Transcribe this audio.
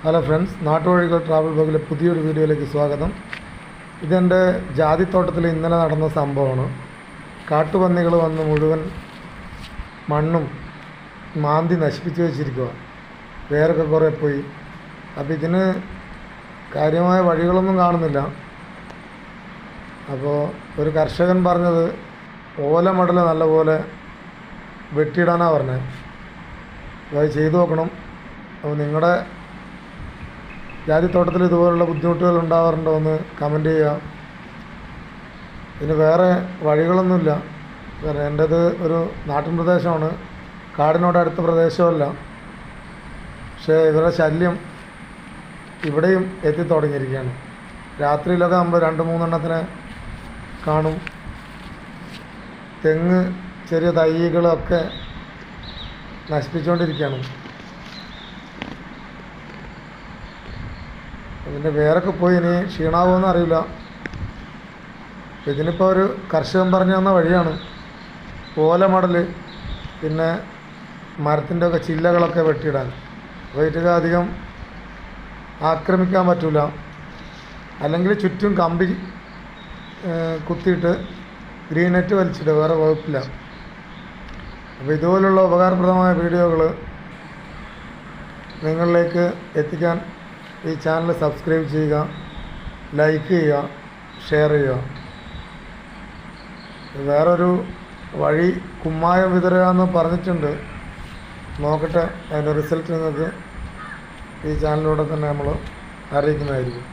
Hello friends, നാട്ടുവഴികൾ travel ബ്ലോഗിലെ പുതിയൊരു വീഡിയോയിലേക്ക് സ്വാഗതം. ഇതെൻ്റെ ജാതിത്തോട്ടത്തിൽ ഇന്നലെ നടന്ന സംഭവമാണ്. കാട്ടുപന്നികൾ വന്ന് മുഴുവൻ മണ്ണും മാന്തി നശിപ്പിച്ച് വെച്ചിരിക്കുക. വേരൊക്കെ കുറേ പോയി. അപ്പോൾ ഇതിന് കാര്യമായ വഴികളൊന്നും കാണുന്നില്ല. അപ്പോൾ ഒരു കർഷകൻ പറഞ്ഞത് ഓലമടൽ നല്ലപോലെ വെട്ടിയിടാനാണ് പറഞ്ഞത്. അപ്പോൾ അത് ചെയ്തു നോക്കണം. അപ്പോൾ നിങ്ങളുടെ ജാതിത്തോട്ടത്തിൽ ഇതുപോലുള്ള ബുദ്ധിമുട്ടുകൾ ഉണ്ടാവാറുണ്ടോ എന്ന് കമൻറ്റ് ചെയ്യുക. ഇതിന് വേറെ വഴികളൊന്നുമില്ല. കാരണം എൻ്റേത് ഒരു നാട്ടിൻ പ്രദേശമാണ്, കാടിനോട് അടുത്ത പ്രദേശമല്ല. പക്ഷേ ഇവരുടെ ശല്യം ഇവിടെയും എത്തിത്തുടങ്ങിയിരിക്കുകയാണ്. രാത്രിയിലൊക്കെ നമ്മൾ 2-3 എണ്ണത്തിനെ കാണും. തെങ്ങ് ചെറിയ തൈകളൊക്കെ നശിപ്പിച്ചുകൊണ്ടിരിക്കുകയാണ്. ഇതിൻ്റെ വേരൊക്കെ പോയി ഇനി ക്ഷീണാവുമെന്ന് അറിയില്ല. ഇതിനിപ്പോൾ ഒരു കർഷകൻ പറഞ്ഞു തന്ന വഴിയാണ് ഓലമടൽ, പിന്നെ മരത്തിൻ്റെ ഒക്കെ ചില്ലകളൊക്കെ വെട്ടിയിടാൻ. അപ്പോൾ ഇതിന് അധികം ആക്രമിക്കാൻ പറ്റില്ല. അല്ലെങ്കിൽ ചുറ്റും കമ്പി കുത്തിയിട്ട് ഗ്രീൻ നെറ്റ് വലിച്ചിട്ട് വേറെ വകുപ്പില്ല. അപ്പോൾ ഇതുപോലുള്ള ഉപകാരപ്രദമായ വീഡിയോകൾ നിങ്ങളിലേക്ക് എത്തിക്കാൻ ഈ ചാനൽ സബ്സ്ക്രൈബ് ചെയ്യുക, ലൈക്ക് ചെയ്യുക, ഷെയർ ചെയ്യുക. വേറൊരു വഴി കുമ്മായം വിതറുക എന്ന് പറഞ്ഞിട്ടുണ്ട്. നോക്കട്ടെ, അതിൻ്റെ റിസൾട്ട് നിങ്ങൾക്ക് ഈ ചാനലിലൂടെ തന്നെ നമ്മൾ അറിയിക്കുന്നതായിരിക്കും.